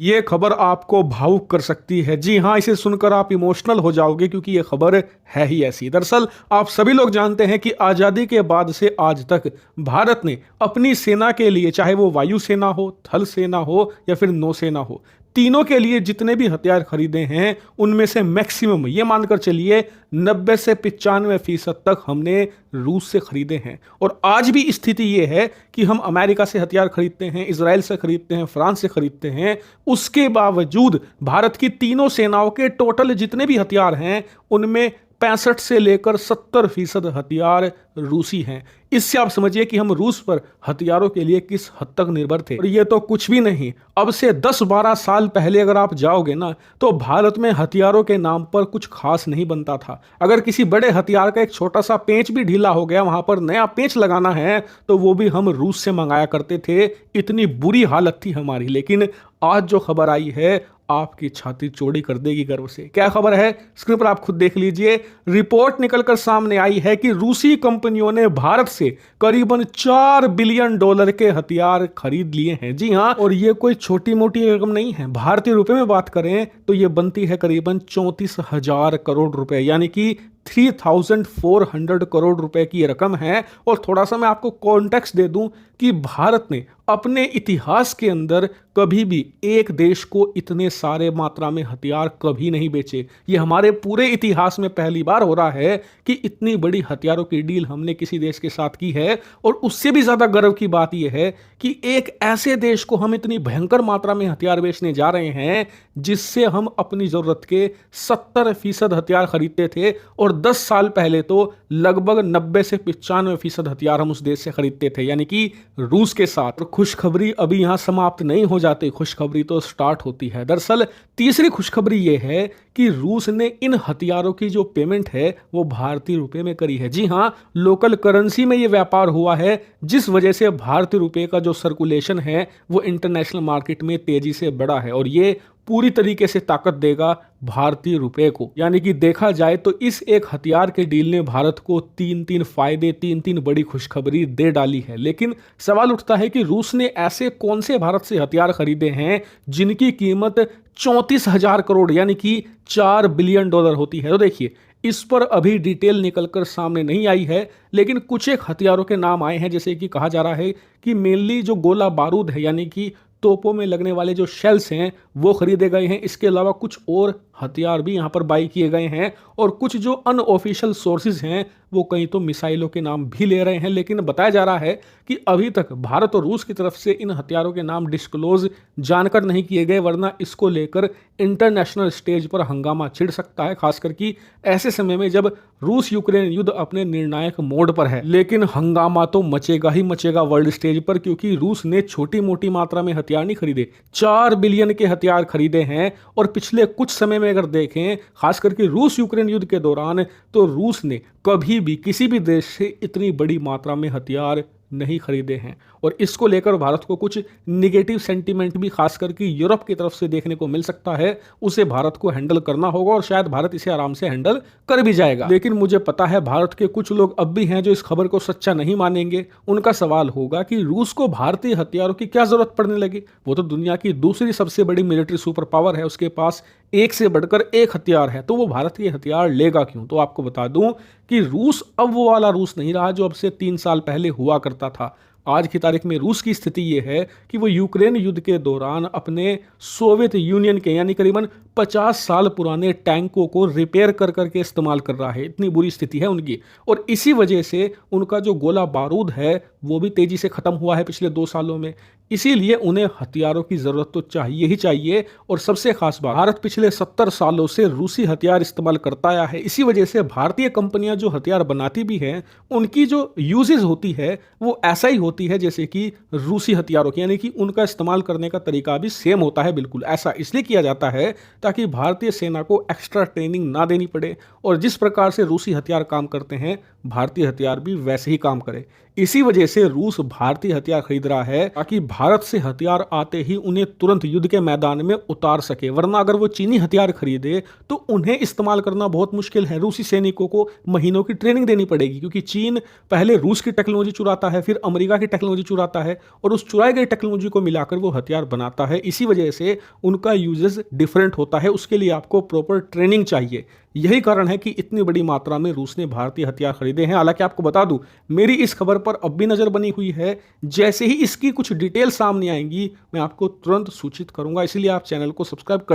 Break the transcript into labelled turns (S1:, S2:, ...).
S1: ये खबर आपको भावुक कर सकती है। जी हाँ, इसे सुनकर आप इमोशनल हो जाओगे क्योंकि ये खबर है ही ऐसी। दरअसल आप सभी लोग जानते हैं कि आज़ादी के बाद से आज तक भारत ने अपनी सेना के लिए, चाहे वो वायुसेना हो, थल सेना हो या फिर नौसेना हो, तीनों के लिए जितने भी हथियार खरीदे हैं उनमें से मैक्सिमम ये मानकर चलिए 90 से 95% तक हमने रूस से खरीदे हैं। और आज भी स्थिति ये है कि हम अमेरिका से हथियार खरीदते हैं, इजराइल से खरीदते हैं, फ्रांस से खरीदते हैं। उसके बावजूद भारत की तीनों सेनाओं के टोटल जितने भी हथियार हैं उनमें 65 से लेकर 70% हथियार रूसी हैं। इससे आप समझिए कि हम रूस पर हथियारों के लिए किस हद तक निर्भर थे। और ये तो कुछ भी नहीं, अब से 10-12 साल पहले अगर आप जाओगे ना तो भारत में हथियारों के नाम पर कुछ खास नहीं बनता था। अगर किसी बड़े हथियार का एक छोटा सा पेंच भी ढीला हो गया, वहां पर नया पेंच लगाना है तो वो भी हम रूस से मंगाया करते थे। इतनी बुरी हालत थी हमारी। लेकिन आज जो खबर आई है आपकी छाती चौड़ी कर देगी गर्व से। क्या खबर है स्क्रीन पर आप खुद देख लीजिए। रिपोर्ट निकलकर सामने आई है कि रूसी कंपनियों ने भारत से करीबन $4 बिलियन के हथियार खरीद लिए हैं। जी हां, और ये कोई छोटी मोटी रकम नहीं है। भारतीय रुपए में बात करें तो ये बनती है करीबन 34,000 करोड़ रुपए, यानी कि 3,400 करोड़ रुपए की रकम है। और थोड़ा सा मैं आपको कॉन्टेक्स्ट दे दूं कि भारत ने अपने इतिहास के अंदर कभी भी एक देश को इतने सारे मात्रा में हथियार कभी नहीं बेचे। ये हमारे पूरे इतिहास में पहली बार हो रहा है कि इतनी बड़ी हथियारों की डील हमने किसी देश के साथ की है। और उससे भी ज्यादा गर्व की बात यह है कि एक ऐसे देश को हम इतनी भयंकर मात्रा में हथियार बेचने जा रहे हैं जिससे हम अपनी जरूरत के 70% हथियार खरीदते थे। और 10 साल पहले तो लगभग 90 से 95% हथियार हम उस देश से खरीदते थे, यानी कि रूस के साथ। और खुशखबरी अभी यहां समाप्त नहीं हो जाती, खुशखबरी तो स्टार्ट होती है। दरअसल तीसरी खुशखबरी यह है कि रूस ने इन हथियारों की जो पेमेंट है वो भारतीय रुपए में करी है। जी हां, लोकल करेंसी में ये व्यापार हुआ है, जिस वजह से भारतीय रुपए का जो सर्कुलेशन है वो इंटरनेशनल मार्केट में तेजी से बढ़ा है। और ये पूरी तरीके से ताकत देगा भारतीय रुपए को। यानी कि देखा जाए तो इस एक हथियार के डील ने भारत को तीन फायदे, तीन बड़ी खुशखबरी दे डाली है। लेकिन सवाल उठता है कि रूस ने ऐसे कौन से भारत से हथियार खरीदे हैं जिनकी कीमत 34,000 करोड़ यानी कि $4 बिलियन होती है। तो देखिए, इस पर अभी डिटेल निकलकर सामने नहीं आई है, लेकिन कुछ एक हथियारों के नाम आए हैं। जैसे कि कहा जा रहा है कि मेनली जो गोला बारूद है, यानी कि तोपों में लगने वाले जो शेल्स हैं वो खरीदे गए हैं। इसके अलावा कुछ और हथियार भी यहां पर बाई किए गए हैं। और कुछ जो अनऑफिशियल सोर्सेज हैं वो कहीं तो मिसाइलों के नाम भी ले रहे हैं। लेकिन बताया जा रहा है कि अभी तक भारत और रूस की तरफ से इन हथियारों के नाम डिस्क्लोज जानकर नहीं किए गए, वरना इसको लेकर इंटरनेशनल स्टेज पर हंगामा छिड़ सकता है, खासकर कि ऐसे समय में जब रूस यूक्रेन युद्ध अपने निर्णायक मोड पर है। लेकिन हंगामा तो मचेगा ही मचेगा वर्ल्ड स्टेज पर, क्योंकि रूस ने छोटी मोटी मात्रा में हथियार नहीं खरीदे, 4 बिलियन के हथियार खरीदे हैं। और पिछले कुछ समय में अगर देखें, खास करके रूस यूक्रेन युद्ध के दौरान, तो रूस ने कभी भी किसी भी देश से इतनी बड़ी मात्रा में हथियार नहीं खरीदे हैं। और इसको लेकर भारत को कुछ निगेटिव सेंटीमेंट भी खास करके यूरोप की तरफ से देखने को मिल सकता है। उसे भारत को हैंडल करना होगा और शायद भारत इसे आराम से हैंडल कर भी जाएगा। लेकिन मुझे पता है भारत के कुछ लोग अब भी हैं जो इस खबर को सच्चा नहीं मानेंगे। उनका सवाल होगा कि रूस को भारतीय हथियारों की क्या जरूरत पड़ने लगी? वो तो दुनिया की दूसरी सबसे बड़ी मिलिट्री सुपर पावर है, उसके पास एक से बढ़कर एक हथियार है, तो वो भारत के हथियार लेगा क्यों? तो आपको बता दूं कि रूस अब वो वाला रूस नहीं रहा जो अब से 3 साल पहले हुआ करता था। आज की तारीख में रूस की स्थिति यह है कि वो यूक्रेन युद्ध के दौरान अपने सोवियत यूनियन के यानी करीबन 50 साल पुराने टैंकों को रिपेयर कर करके इस्तेमाल कर रहा है। इतनी बुरी स्थिति है उनकी। और इसी वजह से उनका जो गोला बारूद है वो भी तेजी से खत्म हुआ है पिछले 2 सालों में। इसीलिए उन्हें हथियारों की जरूरत तो चाहिए ही चाहिए। और सबसे खास बात, भारत पिछले 70 सालों से रूसी हथियार इस्तेमाल करता आया है। इसी वजह से भारतीय कंपनियां जो हथियार बनाती भी हैं उनकी जो यूजेज होती है वो ऐसा ही होती है जैसे कि रूसी हथियारों की, यानी कि उनका इस्तेमाल करने का तरीका भी सेम होता है। बिल्कुल ऐसा इसलिए किया जाता है ताकि भारतीय सेना को एक्स्ट्रा ट्रेनिंग ना देनी पड़े। और जिस प्रकार से रूसी हथियार काम करते हैं भारतीय हथियार भी वैसे ही काम करे। इसी वजह से रूस भारतीय हथियार खरीद रहा है ताकि भारत से हथियार आते ही उन्हें तुरंत युद्ध के मैदान में उतार सके, वरना अगर वो चीनी हथियार खरीदे तो उन्हें इस्तेमाल करना बहुत मुश्किल है। रूसी सैनिकों को महीनों की ट्रेनिंग देनी पड़ेगी, क्योंकि चीन पहले रूस की टेक्नोलॉजी चुराता है, फिर अमेरिका की टेक्नोलॉजी चुराता है और उस चुराई गई टेक्नोलॉजी को मिलाकर वो हथियार बनाता है। इसी वजह से उनका यूजेस डिफरेंट होता है, उसके लिए आपको प्रॉपर ट्रेनिंग चाहिए। यही कारण है कि इतनी बड़ी मात्रा में रूस ने भारतीय हथियार खरीदे हैं। हालांकि आपको बता दूं, मेरी इस खबर पर अब भी नजर बनी हुई है। जैसे ही इसकी कुछ डिटेल सामने आएंगी मैं आपको तुरंत सूचित करूंगा, इसलिए आप चैनल को सब्सक्राइब कर